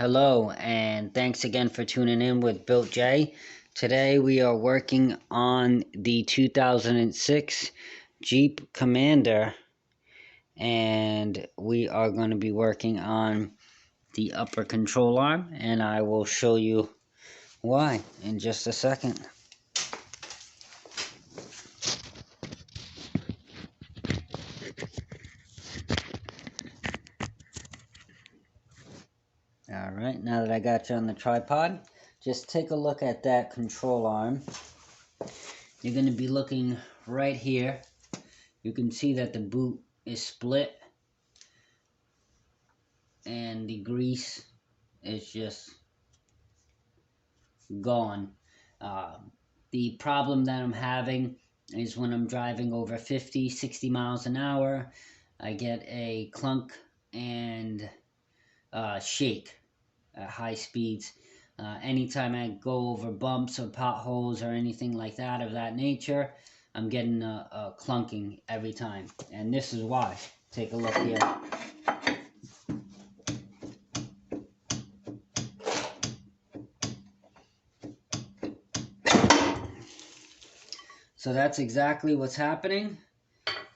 Hello, and thanks again for tuning in with BuiltJ. Today we are working on the 2006 Jeep Commander, and we are going to be working on the upper control arm, and I will show you why in just a second. Alright, now that I got you on the tripod, just take a look at that control arm. You're going to be looking right here. You can see that the boot is split and the grease is just gone. The problem that I'm having is when I'm driving over 50, 60 miles an hour, I get a clunk and shake at high speeds. Anytime I go over bumps or potholes or anything like that of that nature, I'm getting a clunking every time. And this is why. Take a look here. So that's exactly what's happening.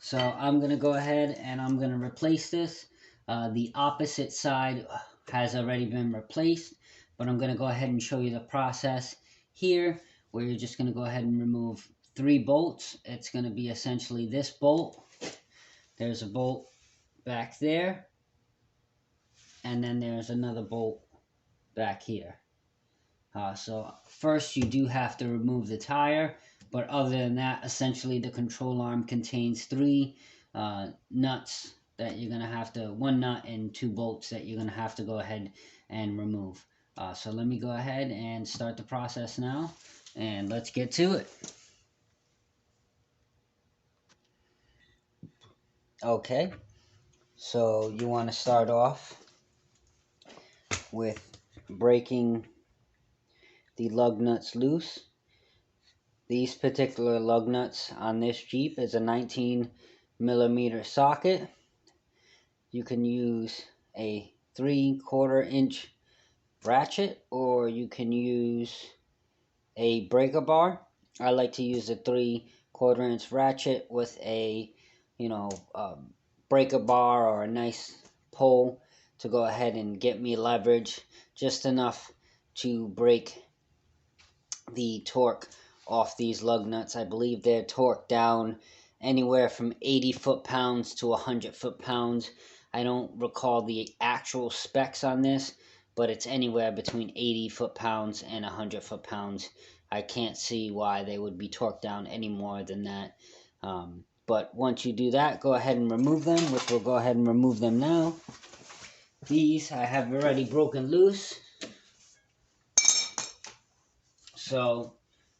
So I'm going to go ahead and I'm going to replace this. The opposite side has already been replaced, but I'm going to go ahead and show you the process here, where you're just going to go ahead and remove 3 bolts. It's going to be essentially this bolt. There's a bolt back there, and then there's another bolt back here. So first you do have to remove the tire, but other than that, essentially the control arm contains 3 nuts that you're going to have to, 1 nut and 2 bolts that you're going to have to go ahead and remove. So let me go ahead and start the process now, and let's get to it. Okay, so you want to start off with breaking the lug nuts loose. These particular lug nuts on this Jeep is a 19mm socket. You can use a 3/4 inch ratchet, or you can use a breaker bar. I like to use a 3/4 inch ratchet with a breaker bar or a nice pole to go ahead and get me leverage, just enough to break the torque off these lug nuts. I believe they're torqued down anywhere from 80 foot-pounds to 100 foot-pounds. I don't recall the actual specs on this, but it's anywhere between 80 foot-pounds and 100 foot-pounds. I can't see why they would be torqued down any more than that. But once you do that, go ahead and remove them, which we'll go ahead and remove them now. These I have already broken loose. So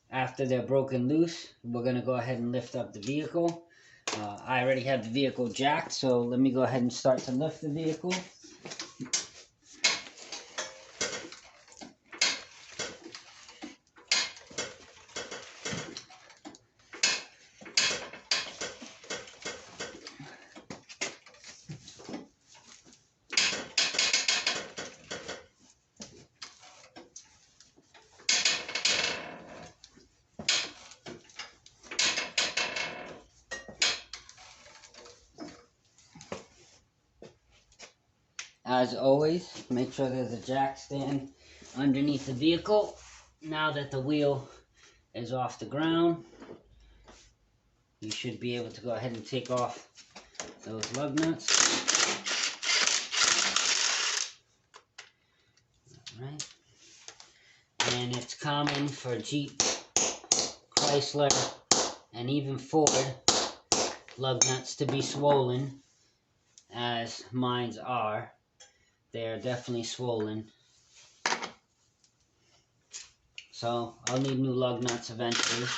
after they're broken loose, we're going to go ahead and lift up the vehicle. I already have the vehicle jacked, so let me go ahead and start to lift the vehicle. As always, make sure there's a jack stand underneath the vehicle. Now that the wheel is off the ground, you should be able to go ahead and take off those lug nuts. Alright. And it's common for Jeep, Chrysler, and even Ford lug nuts to be swollen, as mine's are. They're definitely swollen. So I'll need new lug nuts eventually.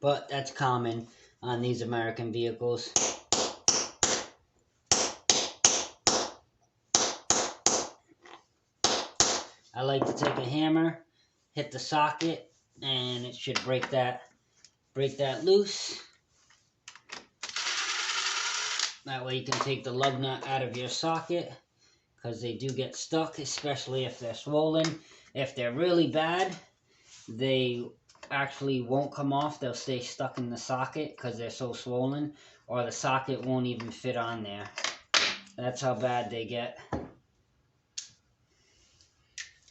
But that's common on these American vehicles. I like to take a hammer, hit the socket, and it should break that loose. That way you can take the lug nut out of your socket, because they do get stuck, especially if they're swollen. If they're really bad, they actually won't come off. They'll stay stuck in the socket because they're so swollen, or the socket won't even fit on there. That's how bad they get.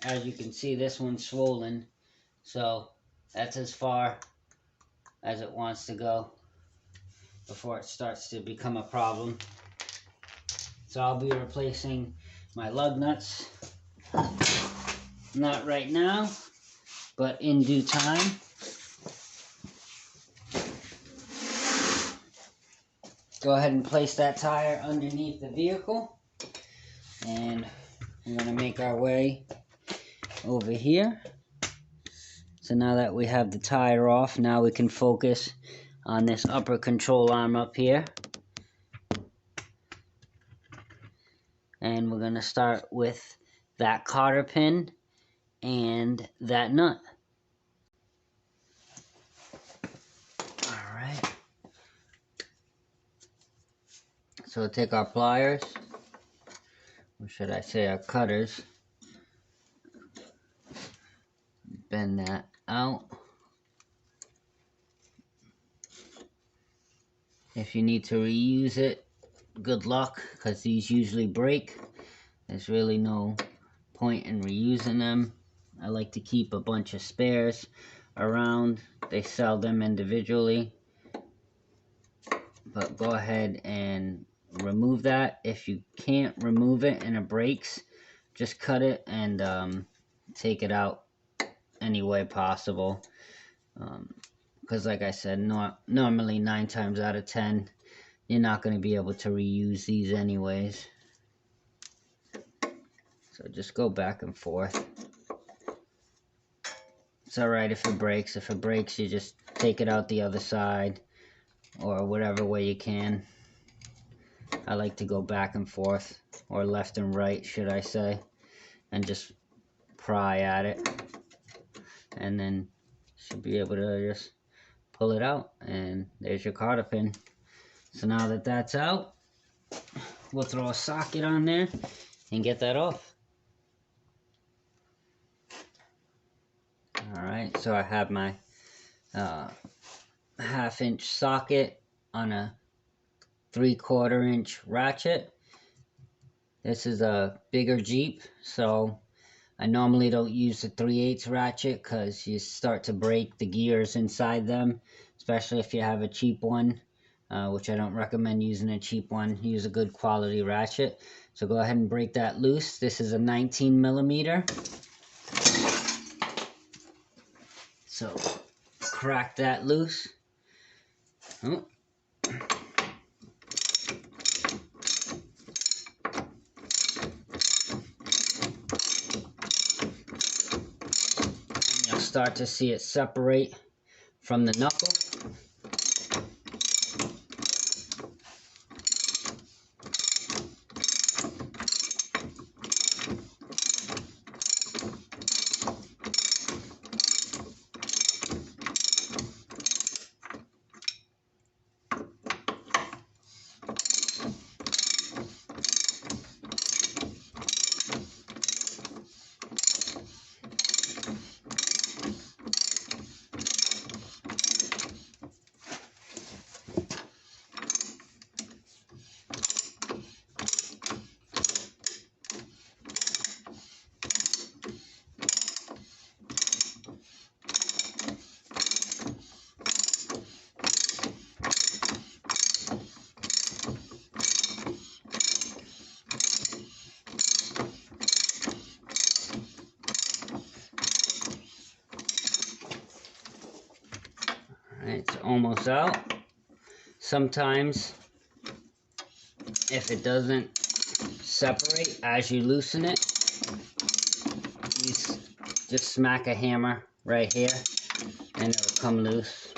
As you can see, this one's swollen, so that's as far as it wants to go before it starts to become a problem. So I'll be replacing my lug nuts, not right now, but in due time. Go ahead and place that tire underneath the vehicle, and we're going to make our way over here. So now that we have the tire off, now we can focus on this upper control arm up here. And we're going to start with that cotter pin and that nut. Alright. So we'll take our pliers, or should I say our cutters, bend that out. If you need to reuse it, good luck, because these usually break. There's really no point in reusing them. I like to keep a bunch of spares around. They sell them individually. But go ahead and remove that. If you can't remove it and it breaks, just cut it and take it out any way possible. Because like I said, normally 9 times out of 10, you're not going to be able to reuse these anyways. So just go back and forth. It's alright if it breaks. If it breaks, you just take it out the other side, or whatever way you can. I like to go back and forth, or left and right, should I say, and just pry at it. And then should be able to just pull it out, and there's your cotter pin. So now that that's out, we'll throw a socket on there and get that off. Alright, so I have my 1/2 inch socket on a 3/4 inch ratchet. This is a bigger Jeep, so I normally don't use the 3/8 ratchet because you start to break the gears inside them, especially if you have a cheap one, which I don't recommend using a cheap one. Use a good quality ratchet. So go ahead and break that loose. This is a 19mm. So crack that loose. Oh. You'll start to see it separate from the knuckle. It's almost out. Sometimes, if it doesn't separate as you loosen it, you just smack a hammer right here and it'll come loose.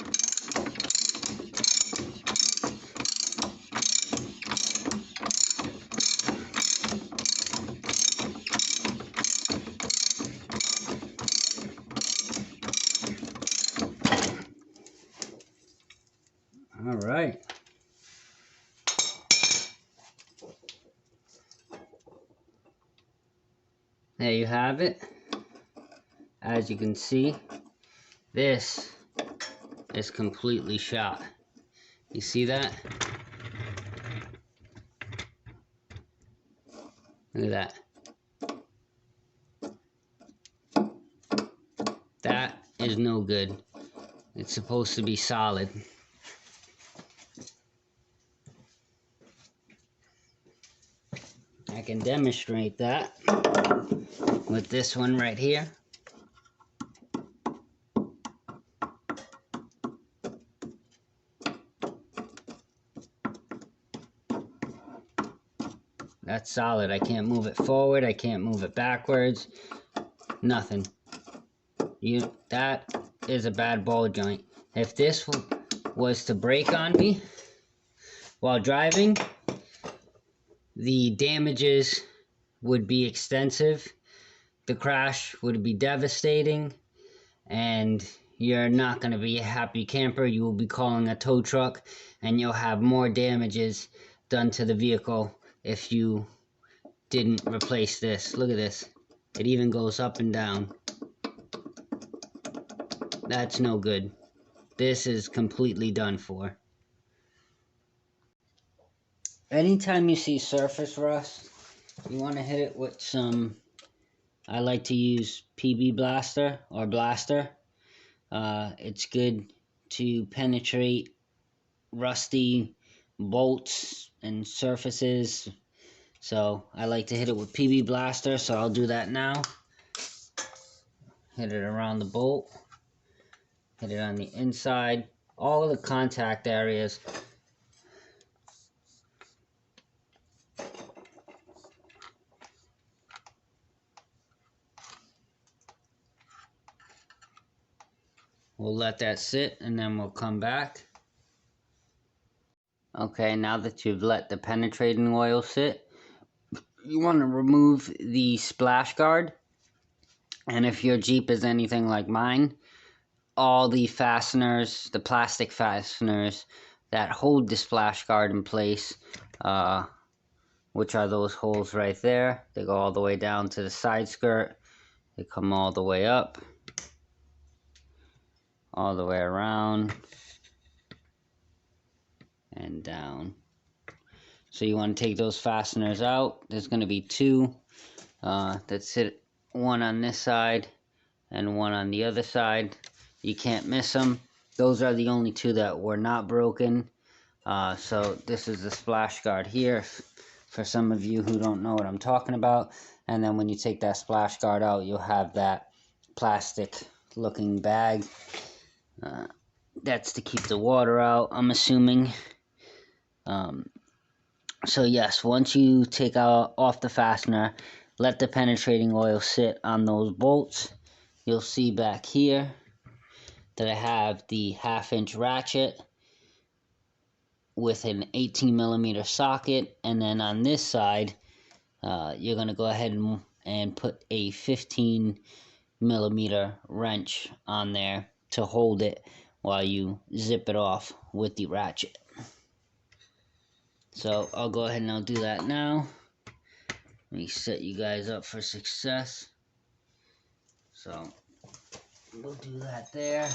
All right. There you have it. As you can see, this is completely shot. You see that? Look at that. That is no good. It's supposed to be solid. I can demonstrate that with this one right here. That's solid. I can't move it forward. I can't move it backwards. Nothing. That is a bad ball joint. If this was to break on me while driving, the damages would be extensive. The crash would be devastating, and you're not going to be a happy camper. You will be calling a tow truck, and you'll have more damages done to the vehicle if you didn't replace this. Look at this. It even goes up and down. That's no good. This is completely done for. Anytime you see surface rust, you want to hit it with some, I like to use PB Blaster or Blaster. It's good to penetrate rusty bolts and surfaces. So I like to hit it with PB Blaster, so I'll do that now. Hit it around the bolt. Hit it on the inside. All of the contact areas. We'll let that sit and then we'll come back. Okay, now that you've let the penetrating oil sit, you want to remove the splash guard. And if your Jeep is anything like mine, all the fasteners, the plastic fasteners that hold the splash guard in place, which are those holes right there, they go all the way down to the side skirt. They come all the way up, all the way around, and down. So you want to take those fasteners out. There's going to be two that sit, one on this side and one on the other side. You can't miss them. Those are the only two that were not broken. So this is the splash guard here for some of you who don't know what I'm talking about. And then when you take that splash guard out, you'll have that plastic looking bag. That's to keep the water out, I'm assuming. So yes, once you take off the fastener, let the penetrating oil sit on those bolts. You'll see back here that I have the 1/2-inch ratchet with an 18mm socket, and then on this side you're going to go ahead and put a 15mm wrench on there to hold it while you zip it off with the ratchet. So I'll go ahead and I'll do that now. Let me set you guys up for success. So we'll do that there.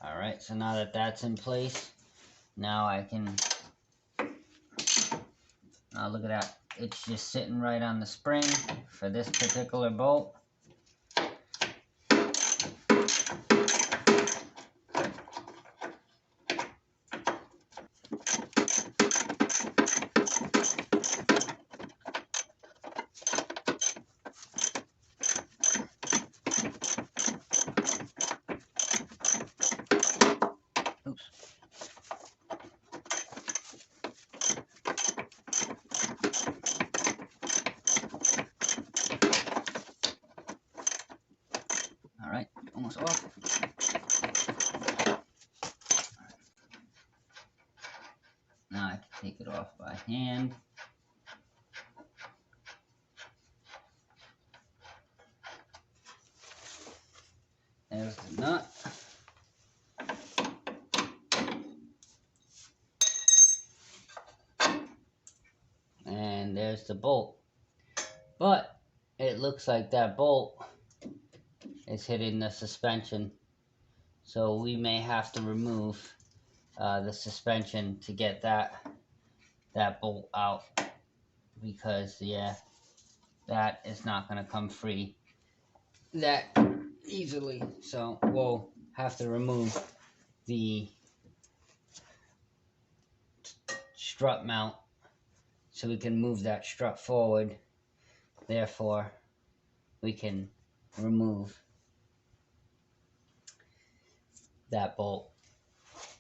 Alright, so now that that's in place, now I can, look at that, it's just sitting right on the spring for this particular bolt. Oops. Alright, almost off. Now I can take it off by hand. There's the nut. there's the bolt. But it looks like that bolt is hitting the suspension, so we may have to remove the suspension to get that bolt out, because yeah, that is not going to come free that easily. So we'll have to remove the strut mount so we can move that strut forward. Therefore, we can remove that bolt.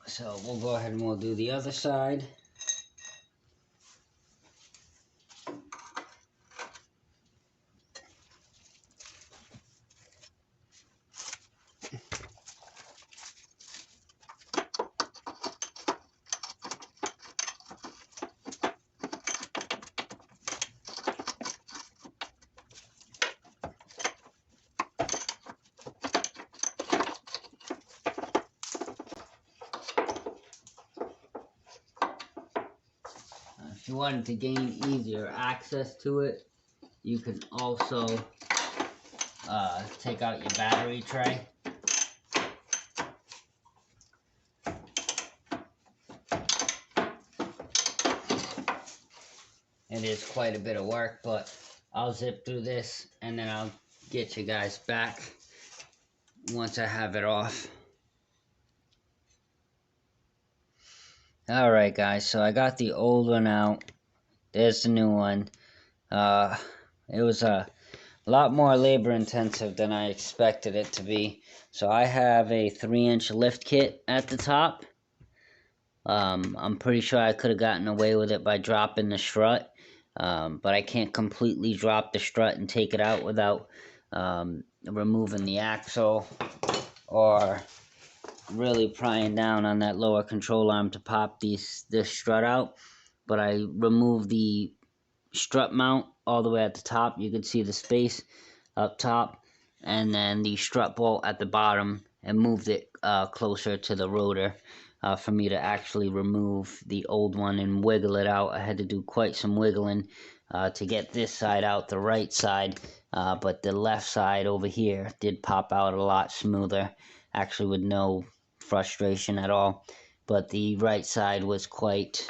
So we'll go ahead and we'll do the other side. If you wanted to gain easier access to it, you can also take out your battery tray. It is quite a bit of work, but I'll zip through this and then I'll get you guys back once I have it off. Alright guys, so I got the old one out. There's the new one. It was a lot more labor intensive than I expected it to be. So I have a 3-inch lift kit at the top. I'm pretty sure I could have gotten away with it by dropping the strut. But I can't completely drop the strut and take it out without removing the axle or really prying down on that lower control arm to pop this strut out. But I removed the strut mount all the way at the top. You can see the space up top, and then the strut bolt at the bottom, and moved it closer to the rotor for me to actually remove the old one and wiggle it out. I had to do quite some wiggling to get this side out, the right side, but the left side over here did pop out a lot smoother, actually with no frustration at all. But the right side was quite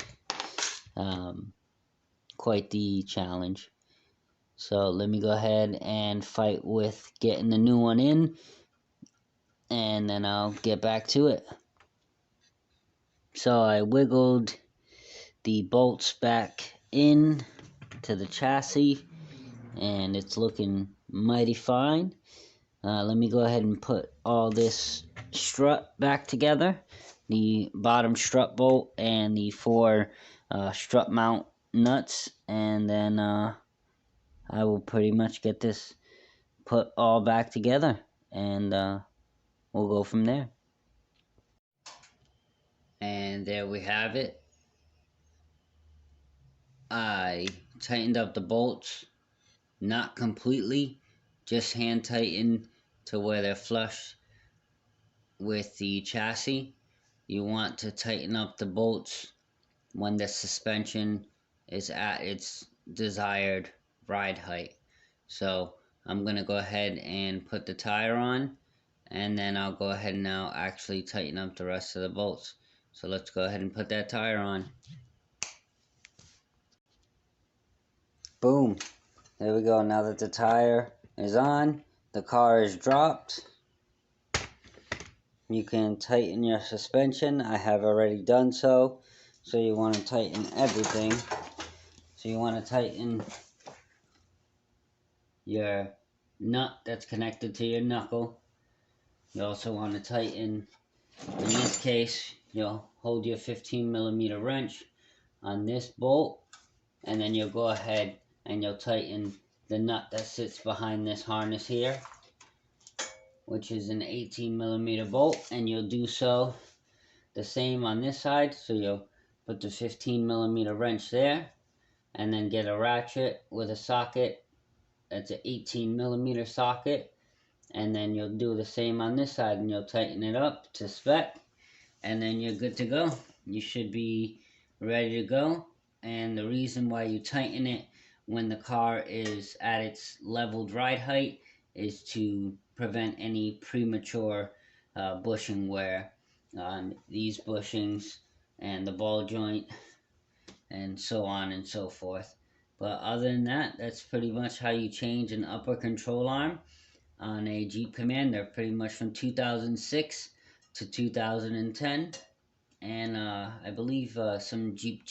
the challenge. So let me go ahead and fight with getting the new one in, and then I'll get back to it. So I wiggled the bolts back in to the chassis, and it's looking mighty fine. Let me go ahead and put all this strut back together, the bottom strut bolt and the 4 strut mount nuts, and then I will pretty much get this put all back together, and we'll go from there. And there we have it. I tightened up the bolts, not completely, just hand tightened to where they're flush with the chassis. You want to tighten up the bolts when the suspension is at its desired ride height. So I'm going to go ahead and put the tire on, and then I'll go ahead and now actually tighten up the rest of the bolts. So let's go ahead and put that tire on. Boom. There we go. Now that the tire is on, the car is dropped. You can tighten your suspension. I have already done so. So you want to tighten everything. So you want to tighten your nut that's connected to your knuckle. You also want to tighten, in this case, you'll hold your 15mm wrench on this bolt, and then you'll go ahead and you'll tighten the nut that sits behind this harness here, which is an 18mm bolt, and you'll do so the same on this side. So you'll put the 15mm wrench there, and then get a ratchet with a socket that's an 18mm socket, and then you'll do the same on this side, and you'll tighten it up to spec, and then you're good to go. You should be ready to go. And the reason why you tighten it when the car is at its leveled ride height is to prevent any premature bushing wear on these bushings and the ball joint and so on and so forth. But other than that, that's pretty much how you change an upper control arm on a Jeep Commander, pretty much from 2006 to 2010. And I believe some Jeep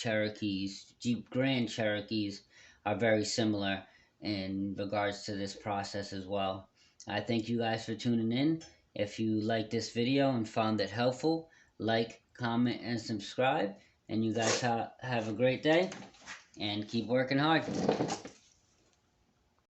Grand Cherokees, are very similar in regards to this process as well. I thank you guys for tuning in. If you liked this video and found it helpful, like, comment, and subscribe. And you guys have a great day and keep working hard.